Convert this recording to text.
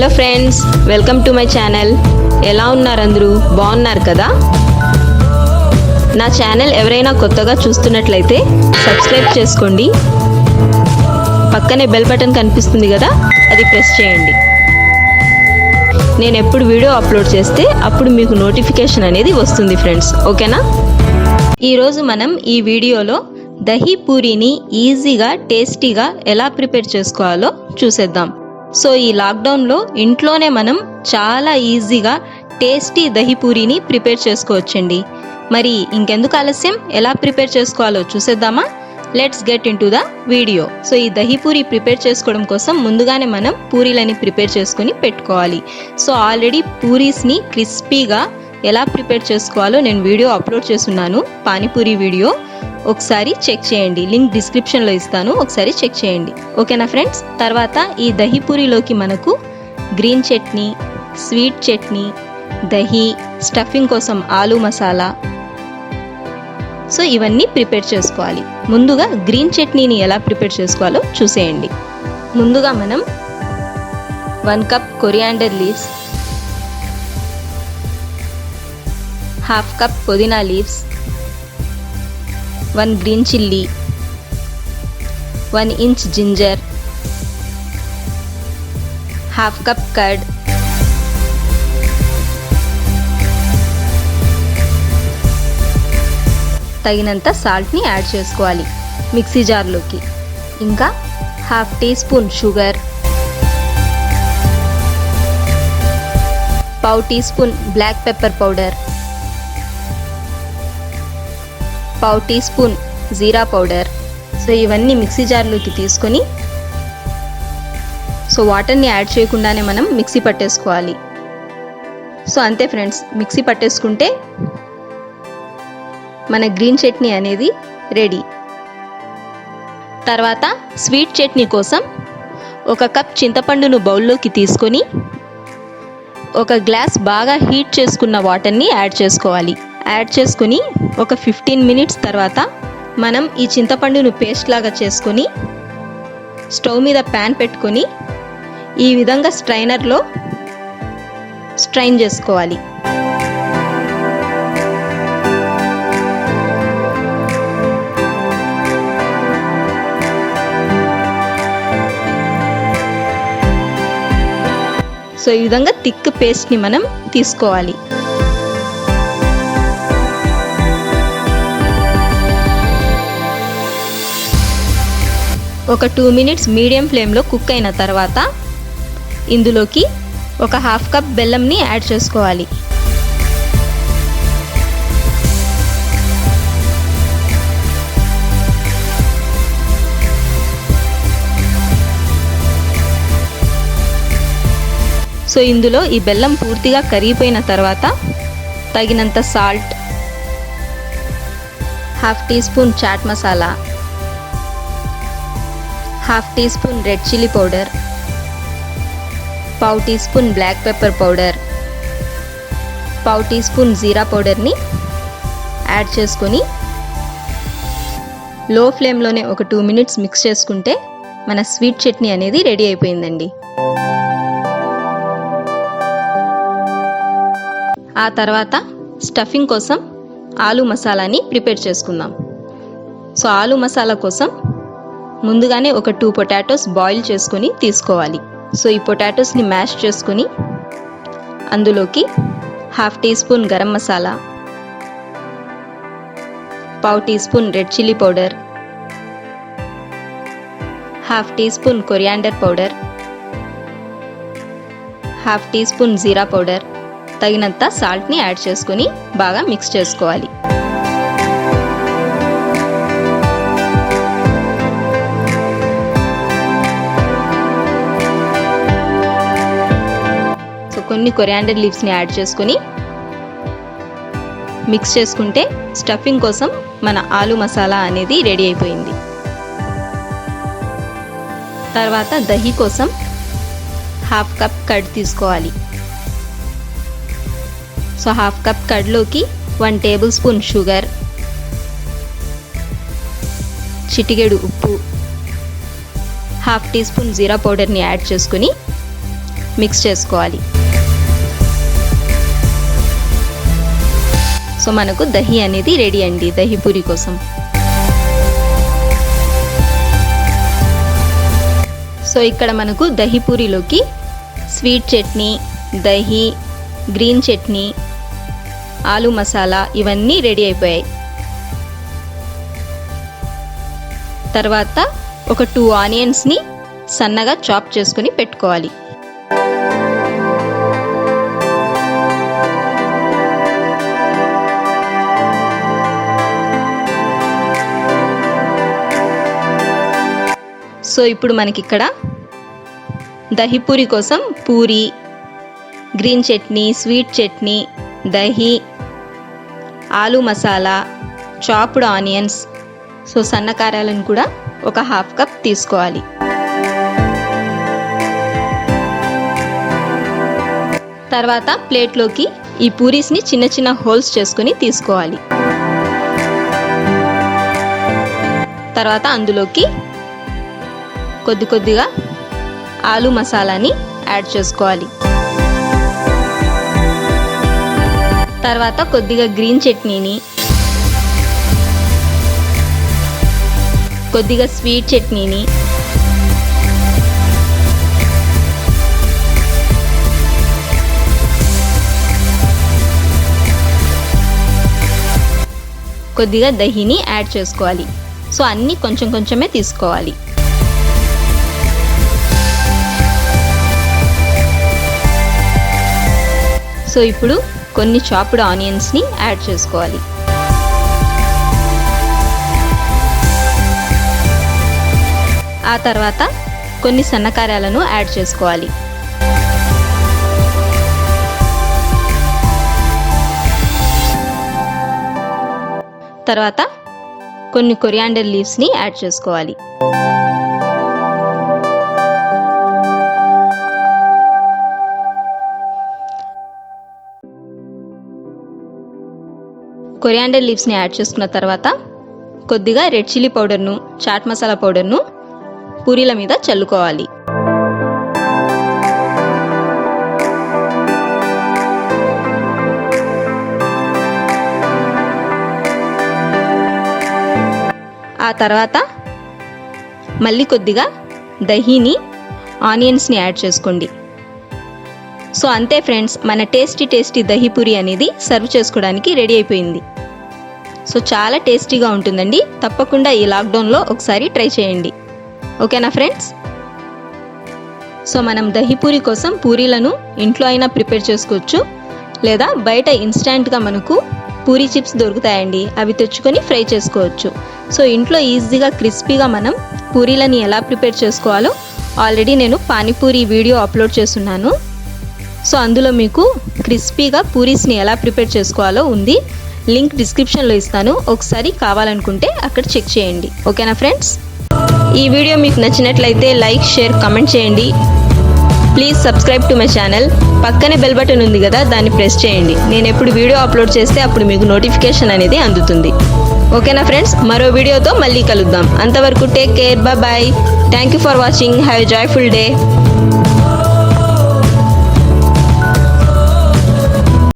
Hello friends, welcome to my channel. ఎలా ఉన్నారు అందరూ? బాగున్నారు కదా? నా ఛానల్ ఎవరైనా కొత్తగా చూస్తున్నట్లయితే సబ్స్క్రైబ్ చేసుకోండి. పక్కనే బెల్ బటన్ కనిపిస్తుంది కదా, అది ప్రెస్ చేయండి. నేను ఎప్పుడు వీడియో అప్లోడ్ చేస్తే అప్పుడు మీకు నోటిఫికేషన్ అనేది వస్తుంది ఫ్రెండ్స్, ఓకేనా? ఈరోజు మనం ఈ వీడియోలో దహీ పూరీని ఈజీగా టేస్టీగా ఎలా ప్రిపేర్ చేసుకోవాలో చూసేద్దాం. సో ఈ లాక్డౌన్లో ఇంట్లోనే మనం చాలా ఈజీగా టేస్టీ దహీ పూరీని ప్రిపేర్ చేసుకోవచ్చండి. మరి ఇంకెందుకు ఆలస్యం, ఎలా ప్రిపేర్ చేసుకోవాలో చూసేద్దామా? Let's get in to the video. So ఈ దహీ పూరీ ప్రిపేర్ చేసుకోవడం కోసం ముందుగానే మనం పూరీలని ప్రిపేర్ చేసుకొని పెట్టుకోవాలి. సో ఆల్రెడీ పూరీస్ని క్రిస్పీగా ఎలా ప్రిపేర్ చేసుకోవాలో నేను వీడియో అప్లోడ్ చేస్తున్నాను, పానీపూరి వీడియో. ఒకసారి చెక్ చేయండి, లింక్ డిస్క్రిప్షన్లో ఇస్తాను, ఒకసారి చెక్ చేయండి, ఓకేనా ఫ్రెండ్స్? తర్వాత ఈ దహీ పూరీలోకి మనకు green chutney, sweet chutney, dahi, stuffing కోసం ఆలూ మసాలా, సో ఇవన్నీ ప్రిపేర్ చేసుకోవాలి. ముందుగా గ్రీన్ చట్నీని ఎలా ప్రిపేర్ చేసుకోవాలో చూసేయండి. ముందుగా మనం 1 cup coriander leaves, 1/2 cup pudina leaves, 1 green chilli, 1 inch ginger, 1/2 cup curd, తగినంత సాల్ట్ని యాడ్ చేసుకోవాలి మిక్సీ జార్లోకి. ఇంకా 1/2 teaspoon sugar, 1/2 teaspoon black pepper powder, 1/2 teaspoon jeera powder. So ఇవన్నీ మిక్సీ జార్లోకి తీసుకొని, సో వాటర్ని యాడ్ చేయకుండానే మనం మిక్సీ పట్టేసుకోవాలి. సో అంతే ఫ్రెండ్స్, మిక్సీ పట్టేసుకుంటే మన గ్రీన్ చట్నీ అనేది రెడీ. తర్వాత స్వీట్ చట్నీ కోసం 1 కప్ చింతపండును బౌల్లోకి తీసుకొని 1 గ్లాస్ బాగా హీట్ చేసుకున్న వాటర్ని యాడ్ చేసుకోవాలి. యాడ్ చేసుకుని ఒక 15 మినిట్స్ తర్వాత మనం ఈ చింతపండును పేస్ట్ లాగా చేసుకొని స్టవ్ మీద ప్యాన్ పెట్టుకొని ఈ విధంగా స్ట్రైనర్లో స్ట్రైన్ చేసుకోవాలి. సో ఈ విధంగా థిక్ పేస్ట్ని మనం తీసుకోవాలి. ఒక 2 మినిట్స్ మీడియం ఫ్లేమ్లో కుక్ అయిన తర్వాత ఇందులోకి 1/2 కప్ బెల్లంని యాడ్ చేసుకోవాలి. సో ఇందులో ఈ బెల్లం పూర్తిగా కరిగిపోయిన తర్వాత తగినంత salt, 1/2 teaspoon chaat masala, 1/2 teaspoon red chilli powder, 1/2 teaspoon black pepper powder, 1/2 teaspoon jeera పౌడర్ని యాడ్ చేసుకొని లో ఫ్లేమ్లోనే ఒక 2 మినిట్స్ మిక్స్ చేసుకుంటే మన స్వీట్ చట్నీ అనేది రెడీ అయిపోయిందండి. ఆ తర్వాత స్టఫింగ్ కోసం ఆలూ మసాలాని ప్రిపేర్ చేసుకుందాం. సో ఆలూ మసాలా కోసం ముందుగానే ఒక 2 పొటాటోస్ బాయిల్ చేసుకొని తీసుకోవాలి. సో ఈ పొటాటోస్ని మ్యాష్ చేసుకొని అందులోకి 1/2 teaspoon garam masala, 1/2 teaspoon red chilli powder, 1/2 teaspoon coriander powder, 1/2 teaspoon jeera powder, తగినంత సాల్ట్ని యాడ్ చేసుకొని బాగా మిక్స్ చేసుకోవాలి. కొన్ని కొరియాండర్ లీవ్స్ని యాడ్ చేసుకొని మిక్స్ చేసుకుంటే స్టఫింగ్ కోసం మన ఆలూ మసాలా అనేది రెడీ అయిపోయింది. తర్వాత దహీ కోసం 1/2 కప్ కర్డ్ తీసుకోవాలి. సో 1/2 కప్ కర్డ్లోకి 1 టేబుల్ స్పూన్ షుగర్, చిటికెడు ఉప్పు, 1/2 టీ స్పూన్ జీరా పౌడర్ని యాడ్ చేసుకుని మిక్స్ చేసుకోవాలి. సో మనకు దహి అనేది రెడీ అండి దహి పూరి కోసం. సో ఇక్కడ మనకు దహి పూరిలోకి స్వీట్ చట్నీ, దహి, గ్రీన్ చట్నీ, ఆలు మసాలా ఇవన్నీ రెడీ అయిపోయాయి. తర్వాత ఒక 2 ఆనియన్స్ని సన్నగా చాప్ చేసుకొని పెట్టుకోవాలి. సో ఇప్పుడు మనకిక్కడ దహి పూరి కోసం పూరి, గ్రీన్ చట్నీ, స్వీట్ చట్నీ, దహి, ఆలు మసాలా, చాప్డ్ ఆనియన్స్, సో సన్నకారాలను కూడా ఒక 1/2 కప్ తీసుకోవాలి. తర్వాత ప్లేట్లోకి ఈ పూరీస్ని చిన్న చిన్న హోల్స్ చేసుకొని తీసుకోవాలి. తర్వాత అందులోకి కొద్దిగా ఆలు మసాలాని యాడ్ చేసుకోవాలి. తర్వాత కొద్దిగా గ్రీన్ చట్నీని, కొద్దిగా స్వీట్ చట్నీని, కొద్దిగా దహిని యాడ్ చేసుకోవాలి. సో అన్నీ కొంచెం కొంచెమే తీసుకోవాలి. సో ఇప్పుడు కొన్ని చాప్డ్ ఆనియన్స్ని యాడ్ చేసుకోవాలి. ఆ తర్వాత కొన్ని సన్నకారాలను యాడ్ చేసుకోవాలి. తర్వాత కొన్ని కొరియాండర్ లీవ్స్ని యాడ్ చేసుకోవాలి. కొరియాండర్ లీవ్స్ని యాడ్ చేసుకున్న తర్వాత కొద్దిగా రెడ్ చిల్లీ పౌడర్ను, చాట్ మసాలా పౌడర్ను పూరీల మీద చల్లుకోవాలి. ఆ తర్వాత మళ్ళీ కొద్దిగా దహీని, ఆనియన్స్ని యాడ్ చేసుకోండి. సో అంతే ఫ్రెండ్స్, మన టేస్టీ దహి పూరి అనేది సర్వ్ చేసుకోవడానికి రెడీ అయిపోయింది. సో చాలా టేస్టీగా ఉంటుందండి. తప్పకుండా ఈ లాక్డౌన్లో ఒకసారి ట్రై చేయండి. ఓకేనా ఫ్రెండ్స్? సో మనం దహి పూరి కోసం పూరీలను ఇంట్లో అయినా ప్రిపేర్ చేసుకోవచ్చు, లేదా బయట ఇన్స్టాంట్గా మనకు పూరీ చిప్స్ దొరుకుతాయండి, అవి తెచ్చుకొని ఫ్రై చేసుకోవచ్చు. సో ఇంట్లో ఈజీగా క్రిస్పీగా మనం పూరీలని ఎలా ప్రిపేర్ చేసుకోవాలో ఆల్రెడీ నేను పానీపూరి వీడియో అప్లోడ్ చేస్తున్నాను. సో అందులో మీకు క్రిస్పీగా పూరీస్ని ఎలా ప్రిపేర్ చేసుకోవాలో ఉంది. లింక్ డిస్క్రిప్షన్లో ఇస్తాను, ఒకసారి కావాలనుకుంటే అక్కడ చెక్ చేయండి. ఓకేనా ఫ్రెండ్స్? ఈ వీడియో మీకు నచ్చినట్లయితే లైక్, షేర్, కామెంట్ చేయండి. Please subscribe to my channel. పక్కనే బెల్ బటన్ ఉంది కదా, దాన్ని ప్రెస్ చేయండి. నేను ఎప్పుడు వీడియో అప్లోడ్ చేస్తే అప్పుడు మీకు నోటిఫికేషన్ అనేది అందుతుంది. ఓకేనా ఫ్రెండ్స్? మరో వీడియోతో మళ్ళీ కలుద్దాం. అంతవరకు take care, bye. Thank you for watching. Have a joyful day.